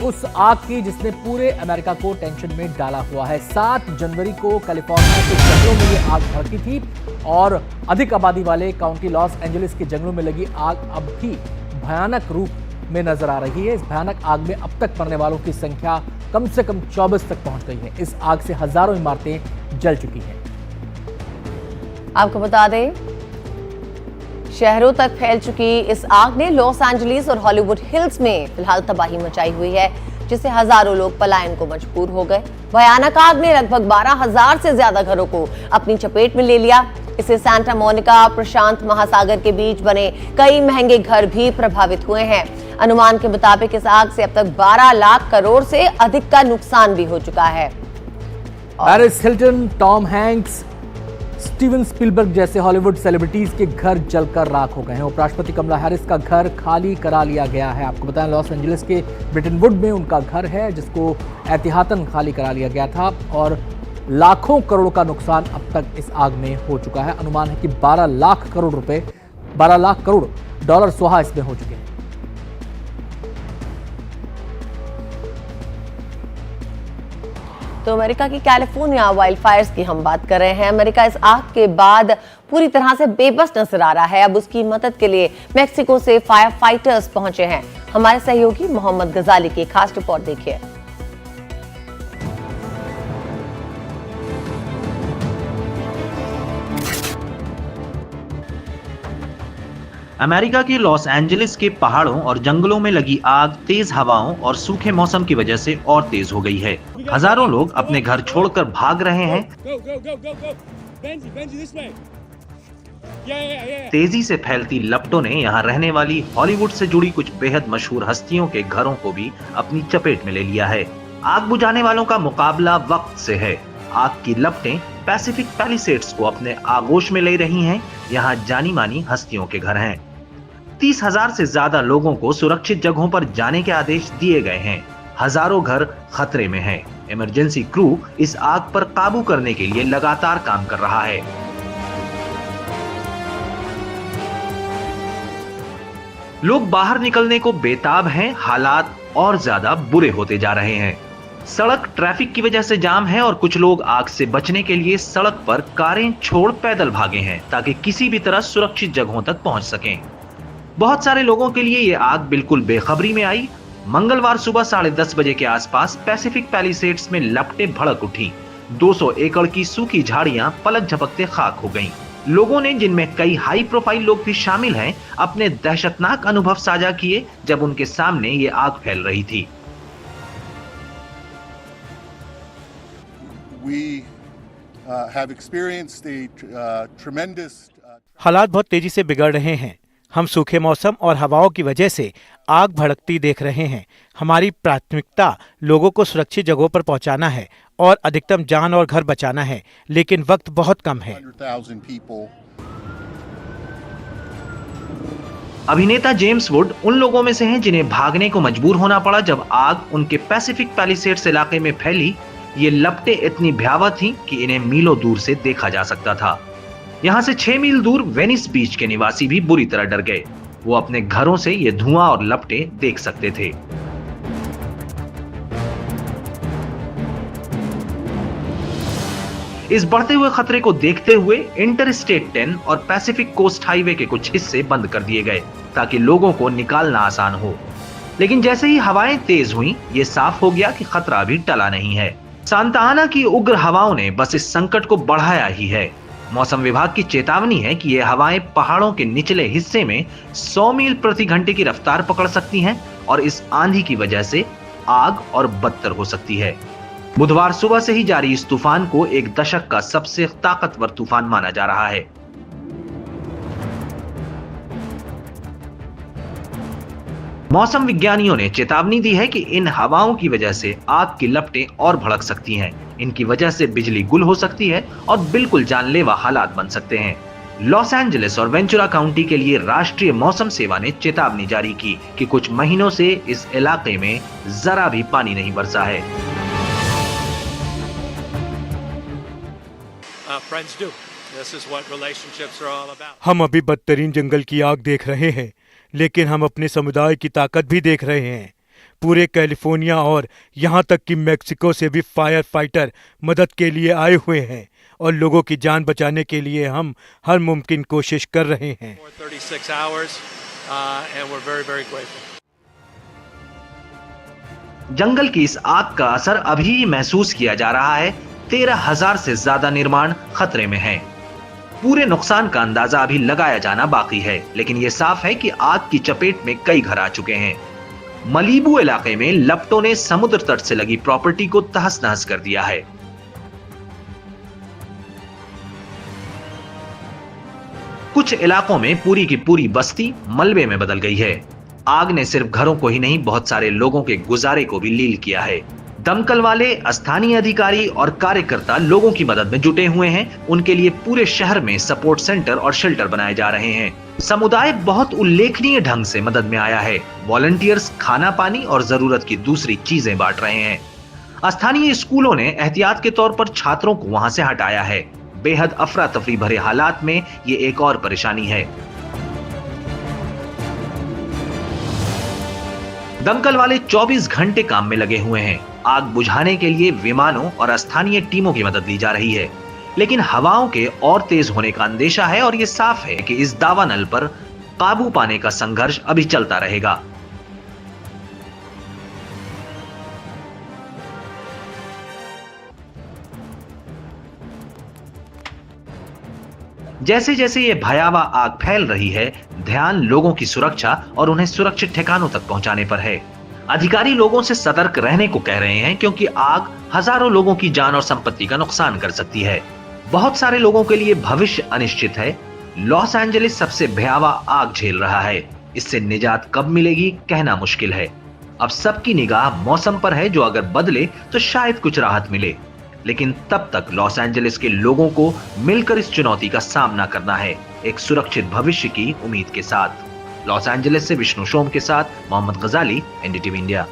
उस आग की जिसने पूरे अमेरिका को टेंशन में डाला हुआ है। 7 जनवरी को कैलिफोर्निया के जंगलों में ये आग भड़की थी और अधिक आबादी वाले काउंटी लॉस एंजलिस के जंगलों में लगी आग अब भी भयानक रूप में नजर आ रही है। इस भयानक आग में अब तक मरने वालों की संख्या कम से कम 24 तक पहुंच गई है। इस आग से हजारों इमारतें जल चुकी हैं। आपको बता दें, शहरों तक फैल चुकी इस आग ने लॉस एंजलिस और हॉलीवुड हिल्स में फिलहाल तबाही मचाई हुई है, जिससे हजारों लोग पलायन को मजबूर हो गए। भयानक आग ने लगभग 12,000 से ज्यादा घरों को अपनी चपेट में ले लिया। इससे सांता मोनिका प्रशांत महासागर के बीच बने कई महंगे घर भी प्रभावित हुए हैं। अनुमान के मुताबिक इस आग से अब तक 12 लाख करोड़ से अधिक का नुकसान भी हो चुका है। Paris Hilton, Tom Hanks, Steven Spielberg जैसे हॉलीवुड सेलिब्रिटीज के घर जलकर राख हो गए हैं। उपराष्ट्रपति कमला हैरिस का घर खाली करा लिया गया है। आपको बताएं, लॉस एंजलिस के ब्रिटनवुड में उनका घर है, जिसको एहतियातन खाली करा लिया गया था और लाखों करोड़ का नुकसान अब तक इस आग में हो चुका है। अनुमान है कि 12 लाख करोड़ डॉलर सुहा इसमें हो चुके हैं। तो अमेरिका की कैलिफोर्निया वाइल्ड फायर्स की हम बात कर रहे हैं। अमेरिका इस आग के बाद पूरी तरह से बेबस नजर आ रहा है। अब उसकी मदद के लिए मेक्सिको से फायर फाइटर्स पहुंचे हैं। हमारे सहयोगी मोहम्मद गजाली की खास रिपोर्ट देखिए। अमेरिका के लॉस एंजलिस के पहाड़ों और जंगलों में लगी आग तेज हवाओं और सूखे मौसम की वजह से और तेज हो गई है। हजारों लोग अपने घर छोड़कर भाग रहे हैं। तेजी से फैलती लपटों ने यहाँ रहने वाली हॉलीवुड से जुड़ी कुछ बेहद मशहूर हस्तियों के घरों को भी अपनी चपेट में ले लिया है। आग बुझाने वालों का मुकाबला वक्त से है। आग की लपटें पैसिफिक पैलिसेड्स को अपने आगोश में ले रही हैं। यहाँ जानी मानी हस्तियों के घर हैं। 30,000 से ज्यादा लोगों को सुरक्षित जगहों पर जाने के आदेश दिए गए हैं। हजारों घर खतरे में हैं। इमरजेंसी क्रू इस आग पर काबू करने के लिए लगातार काम कर रहा है। लोग बाहर निकलने को बेताब हैं। हालात और ज्यादा बुरे होते जा रहे हैं। सड़क ट्रैफिक की वजह से जाम है और कुछ लोग आग से बचने के लिए सड़क पर कारें छोड़ पैदल भागे हैं ताकि किसी भी तरह सुरक्षित जगहों तक पहुंच सकें। बहुत सारे लोगों के लिए ये आग बिल्कुल बेखबरी में आई। मंगलवार सुबह 10:30 बजे के आसपास पैसिफिक पैलिसेड्स में लपटें भड़क उठी। 200 एकड़ की सूखी झाड़ियां पलक झपकते खाक हो गईं। लोगों ने, जिनमें कई हाई प्रोफाइल लोग भी शामिल हैं, अपने दहशतनाक अनुभव साझा किए जब उनके सामने ये आग फैल रही थी। हालात बहुत तेजी से बिगड़ रहे हैं। हम सूखे मौसम और हवाओं की वजह से आग भड़कती देख रहे हैं। हमारी प्राथमिकता लोगों को सुरक्षित जगहों पर पहुंचाना है और अधिकतम जान और घर बचाना है, लेकिन वक्त बहुत कम है। अभिनेता जेम्स वुड उन लोगों में से हैं जिन्हें भागने को मजबूर होना पड़ा जब आग उनके पैसिफिक पैलिसेड्स इलाके में फैली। ये लपटें इतनी भयावह थीं कि इन्हें मीलों दूर से देखा जा सकता था। यहाँ से 6 मील दूर वेनिस बीच के निवासी भी बुरी तरह डर गए। वो अपने घरों से ये धुआं और लपटें देख सकते थे। इस बढ़ते हुए खतरे को देखते हुए इंटरस्टेट 10 और पैसिफिक कोस्ट हाईवे के कुछ हिस्से बंद कर दिए गए ताकि लोगों को निकालना आसान हो। लेकिन जैसे ही हवाएं तेज हुईं, ये साफ हो गया कि खतरा अभी टला नहीं है। सांता आना की उग्र हवाओं ने बस इस संकट को बढ़ाया ही है। मौसम विभाग की चेतावनी है कि ये हवाएं पहाड़ों के निचले हिस्से में 100 मील प्रति घंटे की रफ्तार पकड़ सकती हैं और इस आंधी की वजह से आग और बदतर हो सकती है। बुधवार सुबह से ही जारी इस तूफान को एक दशक का सबसे ताकतवर तूफान माना जा रहा है। मौसम विज्ञानियों ने चेतावनी दी है कि इन हवाओं की वजह से आग की लपटें और भड़क सकती हैं। इनकी वजह से बिजली गुल हो सकती है और बिल्कुल जानलेवा हालात बन सकते हैं। लॉस एंजलिस और वेंचुरा काउंटी के लिए राष्ट्रीय मौसम सेवा ने चेतावनी जारी की कि कुछ महीनों से इस इलाके में जरा भी पानी नहीं बरसा है। हम अभी बदतरीन जंगल की आग देख रहे हैं, लेकिन हम अपने समुदाय की ताकत भी देख रहे हैं। पूरे कैलिफोर्निया और यहाँ तक कि मेक्सिको से भी फायर फाइटर मदद के लिए आए हुए हैं और लोगों की जान बचाने के लिए हम हर मुमकिन कोशिश कर रहे हैं। 36 hours, and we're very, very grateful. जंगल की इस आग का असर अभी महसूस किया जा रहा है। 13,000 से ज्यादा निर्माण खतरे में हैं। पूरे नुकसान का अंदाजा अभी लगाया जाना बाकी है, लेकिन यह साफ है कि आग की चपेट में कई घर आ चुके हैं। मलीबू इलाके में लपटों ने समुद्र तट से लगी प्रॉपर्टी को तहस नहस कर दिया है। कुछ इलाकों में पूरी की पूरी बस्ती मलबे में बदल गई है। आग ने सिर्फ घरों को ही नहीं, बहुत सारे लोगों के गुजारे को भी लील किया है। दमकल वाले, स्थानीय अधिकारी और कार्यकर्ता लोगों की मदद में जुटे हुए हैं। उनके लिए पूरे शहर में सपोर्ट सेंटर और शेल्टर बनाए जा रहे हैं। समुदाय बहुत उल्लेखनीय ढंग से मदद में आया है। वॉलंटियर्स खाना पानी और जरूरत की दूसरी चीजें बांट रहे हैं। स्थानीय स्कूलों ने एहतियात के तौर पर छात्रों को वहां से हटाया है। बेहद अफरा तफरी भरे हालात में ये एक और परेशानी है। दमकल वाले 24 घंटे काम में लगे हुए हैं। आग बुझाने के लिए विमानों और स्थानीय टीमों की मदद ली जा रही है, लेकिन हवाओं के और तेज होने का अंदेशा है और यह साफ है कि इस दावानल पर काबू पाने का संघर्ष अभी चलता रहेगा। जैसे जैसे ये भयावह आग फैल रही है, ध्यान लोगों की सुरक्षा और उन्हें सुरक्षित ठिकानों तक पहुंचाने पर है। अधिकारी लोगों से सतर्क रहने को कह रहे हैं, क्योंकि आग हजारों लोगों की जान और संपत्ति का नुकसान कर सकती है। बहुत सारे लोगों के लिए भविष्य अनिश्चित है। लॉस एंजलिस सबसे भयावह आग झेल रहा है। इससे निजात कब मिलेगी कहना मुश्किल है। अब सबकी निगाह मौसम पर है, जो अगर बदले तो शायद कुछ राहत मिले, लेकिन तब तक लॉस एंजलिस के लोगों को मिलकर इस चुनौती का सामना करना है, एक सुरक्षित भविष्य की उम्मीद के साथ। लॉस एंजलिस से विष्णु सोम के साथ मोहम्मद गजाली, एनडीटीवी इंडिया।